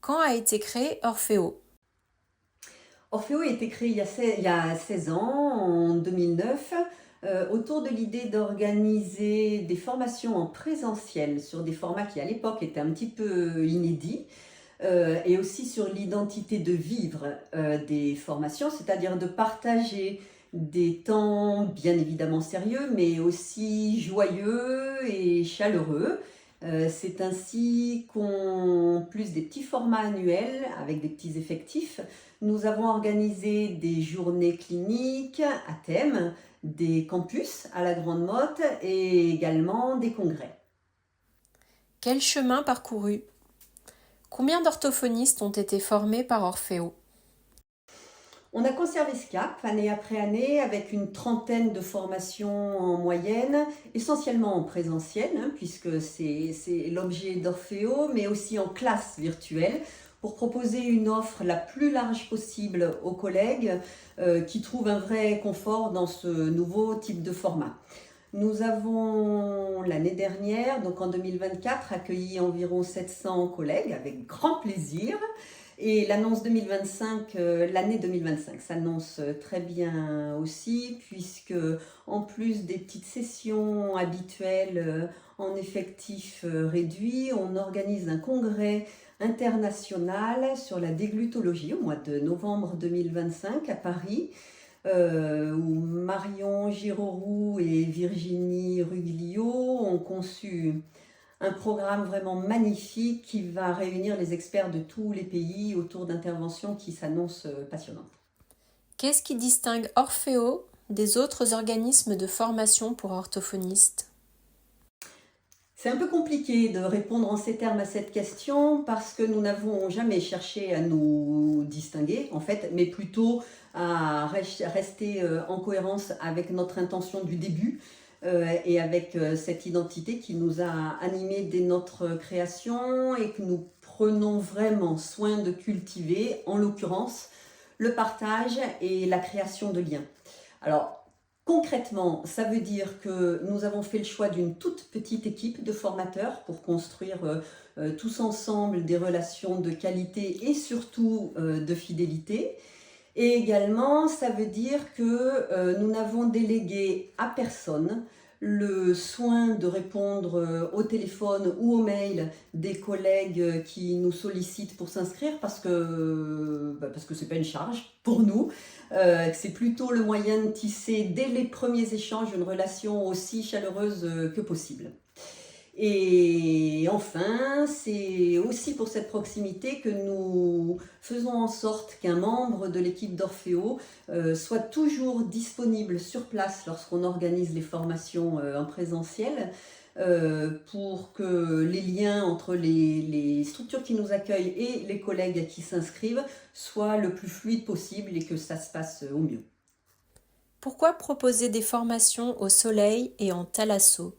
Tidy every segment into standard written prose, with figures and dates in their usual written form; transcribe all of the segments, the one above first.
Quand a été créé Orfeo? Orfeo a été créé il y a 16 ans, en 2009, autour de l'idée d'organiser des formations en présentiel sur des formats qui à l'époque étaient un petit peu inédits, et aussi sur l'identité de vivre des formations, c'est-à-dire de partager des temps bien évidemment sérieux, mais aussi joyeux et chaleureux. C'est ainsi qu'en plus des petits formats annuels avec des petits effectifs, nous avons organisé des journées cliniques à thème, des campus à la Grande Motte et également des congrès. Quel chemin parcouru? Combien d'orthophonistes ont été formés par Orfeo? On a conservé ce cap année après année avec une trentaine de formations en moyenne, essentiellement en présentiel, puisque c'est l'objet d'Orfeo, mais aussi en classe virtuelle, pour proposer une offre la plus large possible aux collègues qui trouvent un vrai confort dans ce nouveau type de format. Nous avons l'année dernière, donc en 2024, accueilli environ 700 collègues avec grand plaisir. Et l'année 2025 s'annonce très bien aussi, puisque en plus des petites sessions habituelles en effectif réduit, on organise un congrès international sur la déglutologie au mois de novembre 2025 à Paris, où Marion Girauroux et Virginie Ruglio ont conçu un programme vraiment magnifique qui va réunir les experts de tous les pays autour d'interventions qui s'annoncent passionnantes. Qu'est-ce qui distingue Orfeo des autres organismes de formation pour orthophonistes? C'est un peu compliqué de répondre en ces termes à cette question parce que nous n'avons jamais cherché à nous distinguer en fait, mais plutôt à rester en cohérence avec notre intention du début et avec cette identité qui nous a animés dès notre création et que nous prenons vraiment soin de cultiver, en l'occurrence, le partage et la création de liens. Alors, concrètement, ça veut dire que nous avons fait le choix d'une toute petite équipe de formateurs pour construire tous ensemble des relations de qualité et surtout de fidélité. Et également, ça veut dire que nous n'avons délégué à personne le soin de répondre au téléphone ou au mail des collègues qui nous sollicitent pour s'inscrire parce que c'est pas une charge pour nous. C'est plutôt le moyen de tisser dès les premiers échanges une relation aussi chaleureuse que possible. Et enfin, c'est aussi pour cette proximité que nous faisons en sorte qu'un membre de l'équipe d'Orfeo soit toujours disponible sur place lorsqu'on organise les formations en présentiel, pour que les liens entre les structures qui nous accueillent et les collègues qui s'inscrivent soient le plus fluide possible et que ça se passe au mieux. Pourquoi proposer des formations au soleil et en thalasso?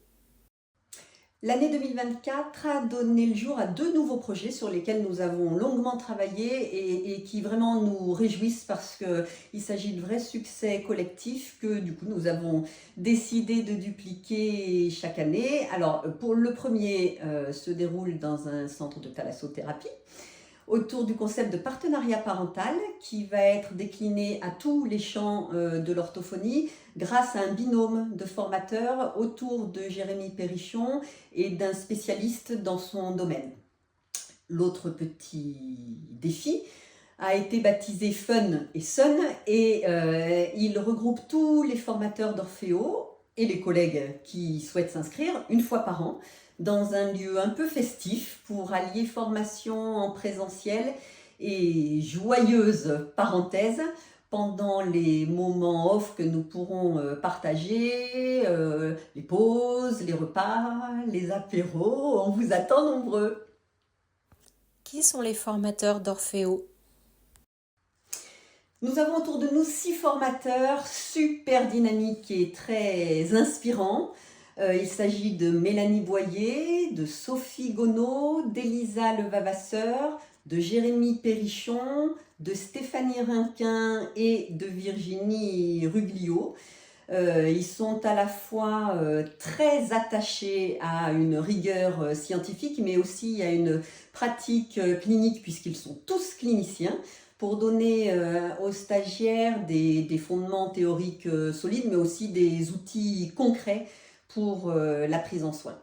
L'année 2024 a donné le jour à deux nouveaux projets sur lesquels nous avons longuement travaillé et qui vraiment nous réjouissent parce qu'il s'agit de vrais succès collectifs que du coup nous avons décidé de dupliquer chaque année. Alors pour le premier se déroule dans un centre de thalassothérapie autour du concept de partenariat parental qui va être décliné à tous les champs de l'orthophonie grâce à un binôme de formateurs autour de Jérémy Perrichon et d'un spécialiste dans son domaine. L'autre petit défi a été baptisé Fun et Sun et il regroupe tous les formateurs d'Orfeo et les collègues qui souhaitent s'inscrire une fois par an dans un lieu un peu festif pour allier formation en présentiel et joyeuse parenthèse pendant les moments off que nous pourrons partager, les pauses, les repas, les apéros. On vous attend nombreux. Qui sont les formateurs d'Orfeo? Nous avons autour de nous 6 formateurs super dynamiques et très inspirants. Il s'agit de Mélanie Boyer, de Sophie Gonneau, d'Elisa Levavasseur, de Jérémy Perrichon, de Stéphanie Rinquin et de Virginie Ruglio. Ils sont à la fois très attachés à une rigueur scientifique, mais aussi à une pratique clinique, puisqu'ils sont tous cliniciens, pour donner aux stagiaires des fondements théoriques solides, mais aussi des outils concrets pour la prise en soin.